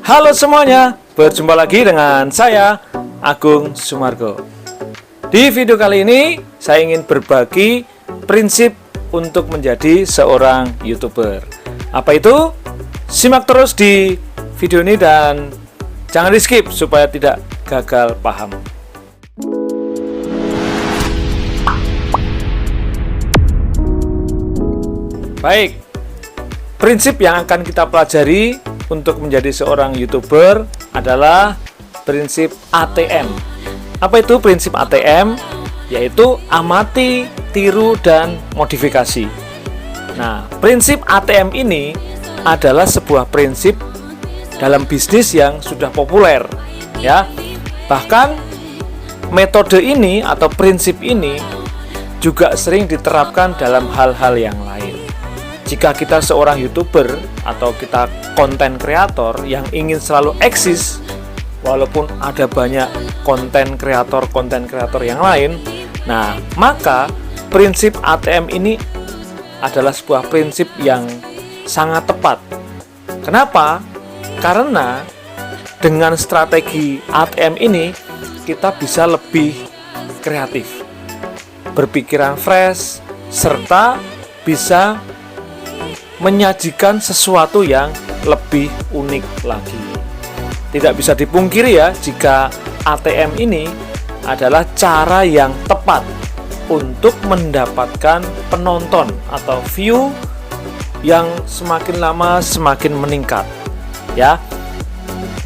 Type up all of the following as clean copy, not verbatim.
Halo semuanya, berjumpa lagi dengan saya, Agung Sumargo. Di video kali ini, saya ingin berbagi prinsip untuk menjadi seorang YouTuber. Apa itu? Simak terus di video ini dan jangan di-skip supaya tidak gagal paham. Baik, prinsip yang akan kita pelajari untuk menjadi seorang YouTuber adalah prinsip ATM. Apa itu prinsip ATM? Yaitu amati, tiru, dan modifikasi. Nah, prinsip ATM ini adalah sebuah prinsip dalam bisnis yang sudah populer, ya. Bahkan metode ini atau prinsip ini juga sering diterapkan dalam hal-hal yang lain. Jika kita seorang YouTuber atau kita konten kreator yang ingin selalu eksis walaupun ada banyak konten kreator yang lain, nah, maka prinsip ATM ini adalah sebuah prinsip yang sangat tepat. Kenapa? Karena dengan strategi ATM ini kita bisa lebih kreatif, berpikiran fresh, serta bisa menyajikan sesuatu yang lebih unik lagi. Tidak bisa dipungkiri ya, jika ATM ini adalah cara yang tepat untuk mendapatkan penonton atau view yang semakin lama semakin meningkat. Ya,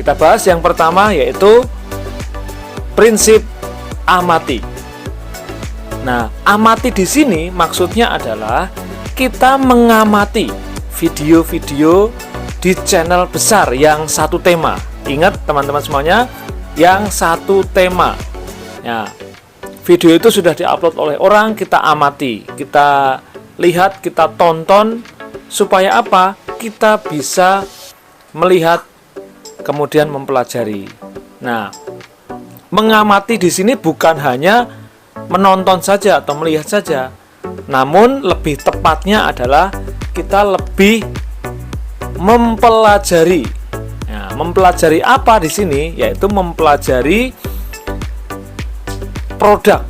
kita bahas yang pertama yaitu prinsip amati. Nah, amati di sini maksudnya adalah kita mengamati video-video di channel besar yang satu tema. Ingat teman-teman semuanya, yang satu tema. Ya, video itu sudah diupload oleh orang, kita amati, kita lihat, kita tonton, supaya apa? Kita bisa melihat, kemudian mempelajari. Nah, mengamati di sini bukan hanya menonton saja atau melihat saja, namun lebih tepatnya adalah kita lebih mempelajari. Nah, mempelajari apa di sini? Yaitu mempelajari produk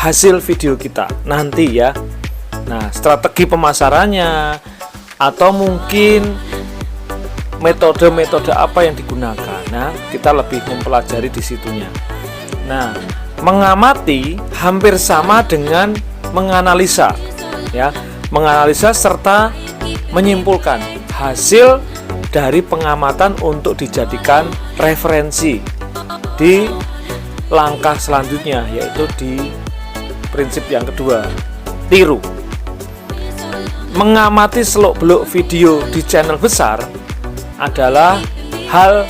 hasil video kita nanti ya. Nah, strategi pemasarannya atau mungkin metode-metode apa yang digunakan. Nah, kita lebih mempelajari di situnya. Nah, mengamati hampir sama dengan menganalisa, ya, menganalisa serta menyimpulkan hasil dari pengamatan untuk dijadikan referensi di langkah selanjutnya, yaitu di prinsip yang kedua, tiru. Mengamati seluk-beluk video di channel besar adalah hal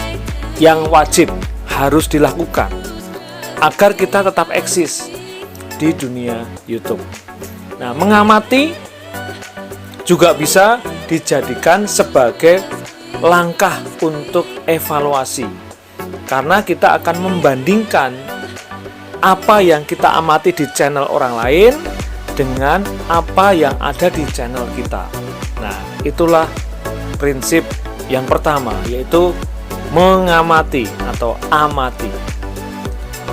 yang wajib harus dilakukan agar kita tetap eksis di dunia YouTube. Nah, mengamati juga bisa dijadikan sebagai langkah untuk evaluasi, karena kita akan membandingkan apa yang kita amati di channel orang lain dengan apa yang ada di channel kita. Nah, itulah prinsip yang pertama, yaitu mengamati atau amati.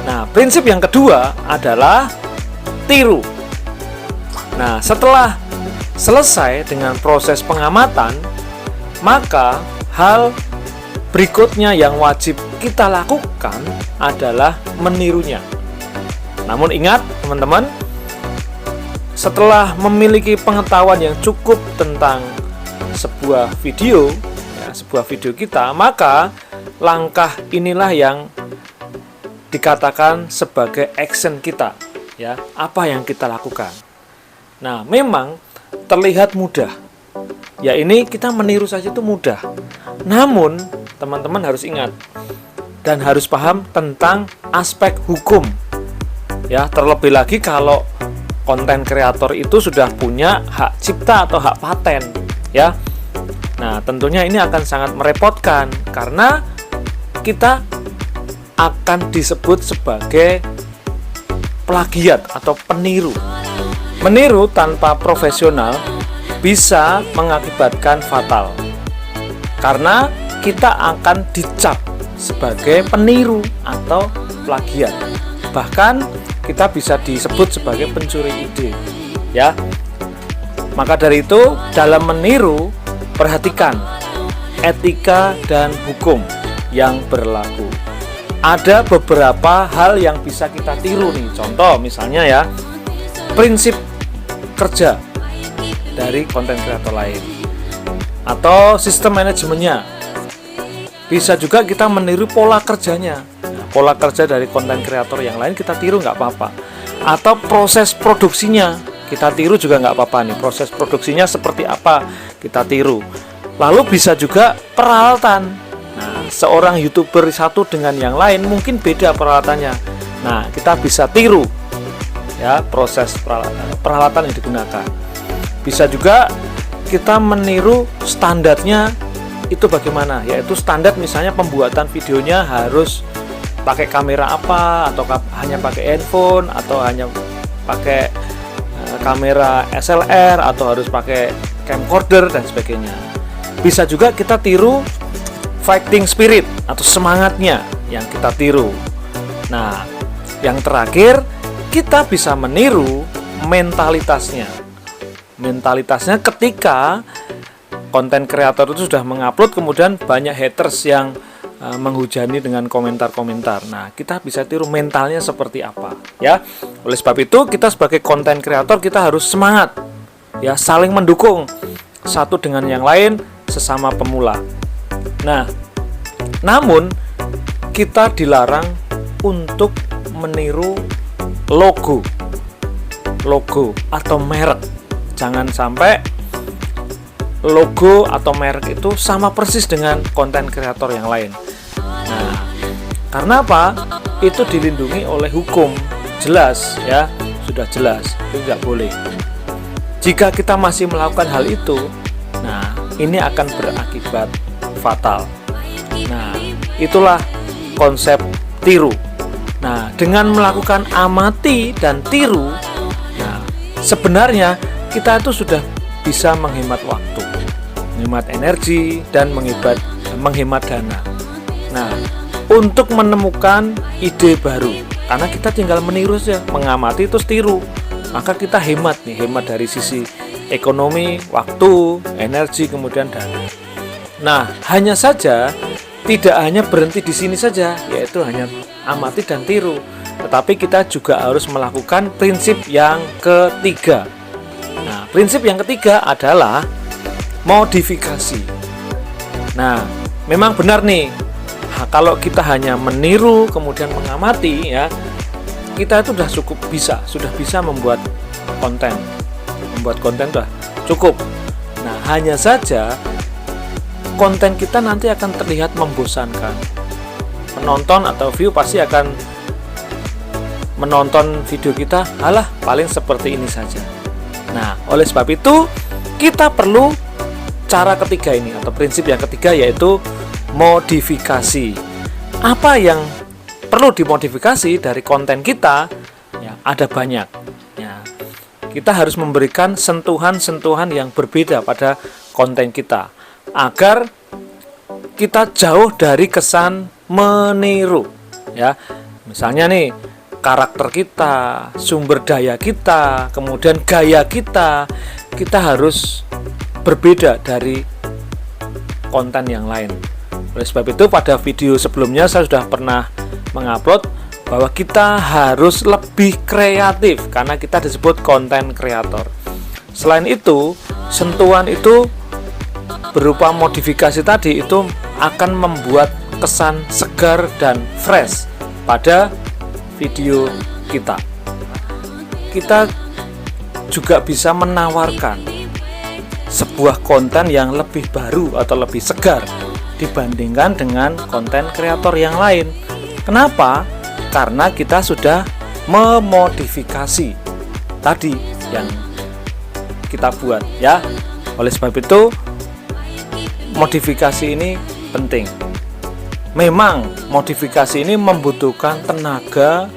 Nah, prinsip yang kedua adalah tiru. Nah, setelah selesai dengan proses pengamatan, maka hal berikutnya yang wajib kita lakukan adalah menirunya. Namun ingat teman-teman, setelah memiliki pengetahuan yang cukup tentang sebuah video kita, maka langkah inilah yang dikatakan sebagai action kita, ya, apa yang kita lakukan. Nah, memang terlihat mudah. Ya, ini kita meniru saja itu mudah. Namun, teman-teman harus ingat dan harus paham tentang aspek hukum. Ya, terlebih lagi kalau konten kreator itu sudah punya hak cipta atau hak paten, ya. Nah, tentunya ini akan sangat merepotkan karena kita akan disebut sebagai plagiat atau peniru. Meniru tanpa profesional bisa mengakibatkan fatal. Karena kita akan dicap sebagai peniru atau plagiat. Bahkan kita bisa disebut sebagai pencuri ide, ya. Maka dari itu, dalam meniru, perhatikan etika dan hukum yang berlaku. Ada beberapa hal yang bisa kita tiru nih. Contoh misalnya ya, prinsip kerja dari konten kreator lain atau sistem manajemennya. Bisa juga kita meniru pola kerjanya. Pola kerja dari konten kreator yang lain kita tiru, nggak apa-apa. Atau proses produksinya kita tiru juga nggak apa-apa nih. Proses produksinya seperti apa kita tiru. Lalu bisa juga peralatan. Nah, seorang YouTuber satu dengan yang lain mungkin beda peralatannya. Nah, kita bisa tiru ya proses peralatan yang digunakan. Bisa juga kita meniru standarnya itu bagaimana, yaitu standar misalnya pembuatan videonya harus pakai kamera apa, atau hanya pakai handphone, atau hanya pakai kamera SLR, atau harus pakai camcorder dan sebagainya. Bisa juga kita tiru fighting spirit atau semangatnya yang kita tiru. Nah, yang terakhir kita bisa meniru mentalitasnya. Mentalitasnya ketika konten kreator itu sudah mengupload, kemudian banyak haters yang menghujani dengan komentar-komentar. Nah, kita bisa tiru mentalnya seperti apa, ya. Oleh sebab itu, kita sebagai konten kreator kita harus semangat, ya, saling mendukung satu dengan yang lain sesama pemula. Nah, namun kita dilarang untuk meniru logo atau merek. Jangan sampai logo atau merek itu sama persis dengan konten kreator yang lain. Nah, karena apa? Itu dilindungi oleh hukum, jelas ya, sudah jelas, itu tidak boleh. Jika kita masih melakukan hal itu, nah ini akan berakibat fatal. Nah, itulah konsep tiru. Nah, dengan melakukan amati dan tiru, nah sebenarnya kita itu sudah bisa menghemat waktu, menghemat energi, dan menghemat dana. Nah, untuk menemukan ide baru, karena kita tinggal meniru saja, mengamati terus tiru, maka kita hemat dari sisi ekonomi, waktu, energi, kemudian dana. Nah, hanya saja tidak hanya berhenti di sini saja, yaitu hanya amati dan tiru, tetapi kita juga harus melakukan prinsip yang ketiga. Nah, prinsip yang ketiga adalah modifikasi. Nah, memang benar nih, kalau kita hanya meniru kemudian mengamati, ya, kita itu sudah bisa membuat konten. Membuat konten sudah cukup. Nah, hanya saja konten kita nanti akan terlihat membosankan. Penonton atau view pasti akan menonton video kita, alah paling seperti ini saja. Nah, oleh sebab itu kita perlu cara ketiga ini atau prinsip yang ketiga, yaitu modifikasi. Apa yang perlu dimodifikasi dari konten kita? Ya, ada banyak. Ya, kita harus memberikan sentuhan-sentuhan yang berbeda pada konten kita agar kita jauh dari kesan meniru. Ya, misalnya nih, karakter kita, sumber daya kita, kemudian gaya kita harus berbeda dari konten yang lain. Oleh sebab itu, pada video sebelumnya saya sudah pernah mengupload bahwa kita harus lebih kreatif karena kita disebut konten kreator. Selain itu, sentuhan itu berupa modifikasi tadi itu akan membuat kesan segar dan fresh pada video kita. Kita juga bisa menawarkan sebuah konten yang lebih baru atau lebih segar dibandingkan dengan konten kreator yang lain. Kenapa? Karena kita sudah memodifikasi tadi yang kita buat, ya. Oleh sebab itu, modifikasi ini penting. Memang modifikasi ini membutuhkan tenaga,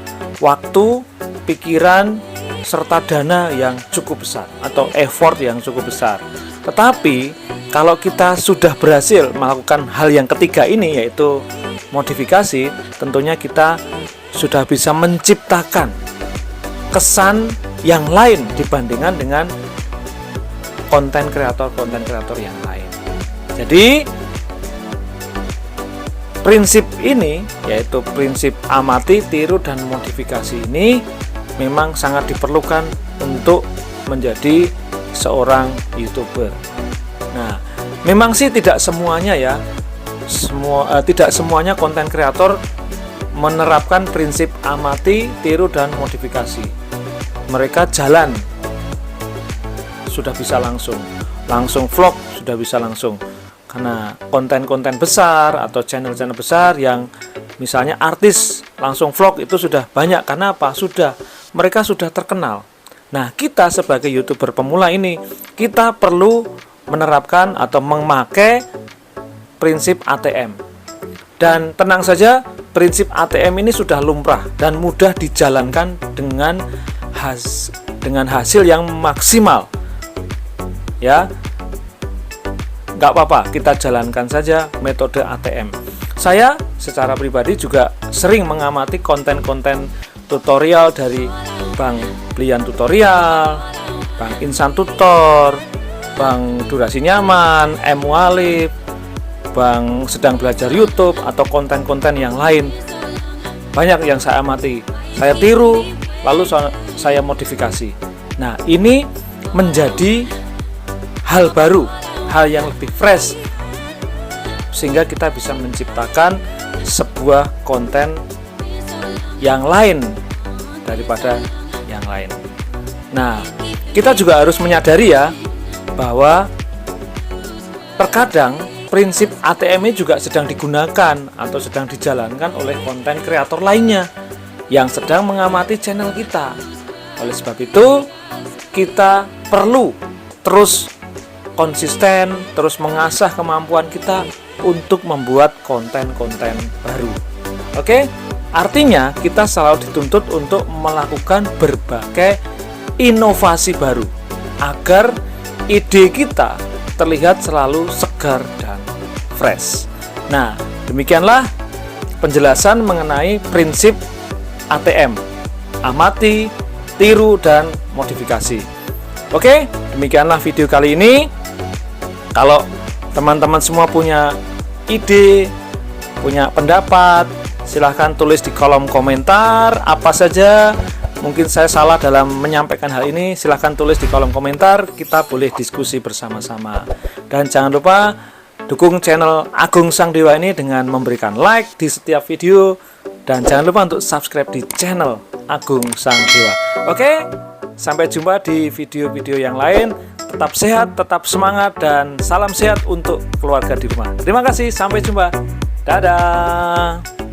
waktu, pikiran, serta dana yang cukup besar atau effort yang cukup besar. Tetapi kalau kita sudah berhasil melakukan hal yang ketiga ini, yaitu modifikasi, tentunya kita sudah bisa menciptakan kesan yang lain dibandingkan dengan konten kreator yang lain. Jadi prinsip ini, yaitu prinsip amati, tiru, dan modifikasi ini memang sangat diperlukan untuk menjadi seorang YouTuber. Nah, memang sih tidak semuanya ya, tidak semuanya konten kreator menerapkan prinsip amati, tiru, dan modifikasi. Mereka jalan sudah bisa langsung vlog sudah bisa langsung, karena konten-konten besar atau channel-channel besar yang misalnya artis langsung vlog itu sudah banyak. Karena apa? Mereka sudah terkenal. Nah, kita sebagai YouTuber pemula ini, kita perlu menerapkan atau memakai prinsip ATM. Dan tenang saja, prinsip ATM ini sudah lumrah dan mudah dijalankan dengan hasil yang maksimal. Ya, nggak apa-apa, kita jalankan saja metode ATM. Saya secara pribadi juga sering mengamati konten-konten tutorial dari Bang Blian Tutorial, Bang Insan Tutor, Bang Durasi Nyaman, M Walib, Bang Sedang Belajar YouTube, atau konten-konten yang lain. Banyak yang saya amati, saya tiru, lalu saya modifikasi. Nah, ini menjadi hal baru, hal yang lebih fresh, sehingga kita bisa menciptakan sebuah konten yang lain daripada yang lain. Nah, kita juga harus menyadari ya, bahwa terkadang prinsip ATM ini juga sedang digunakan atau sedang dijalankan oleh konten kreator lainnya yang sedang mengamati channel kita. Oleh sebab itu, kita perlu terus konsisten, terus mengasah kemampuan kita untuk membuat konten-konten baru. Oke? Artinya kita selalu dituntut untuk melakukan berbagai inovasi baru agar ide kita terlihat selalu segar dan fresh. Nah, demikianlah penjelasan mengenai prinsip ATM, amati, tiru, dan modifikasi. Oke, demikianlah video kali ini. Kalau teman-teman semua punya ide, punya pendapat, silahkan tulis di kolom komentar. Apa saja mungkin saya salah dalam menyampaikan hal ini, silahkan tulis di kolom komentar. Kita boleh diskusi bersama-sama. Dan jangan lupa dukung channel Agung Sang Dewa ini dengan memberikan like di setiap video. Dan jangan lupa untuk subscribe di channel Agung Sang Dewa. Oke, sampai jumpa di video-video yang lain. Tetap sehat, tetap semangat, dan salam sehat untuk keluarga di rumah. Terima kasih, sampai jumpa. Dadah.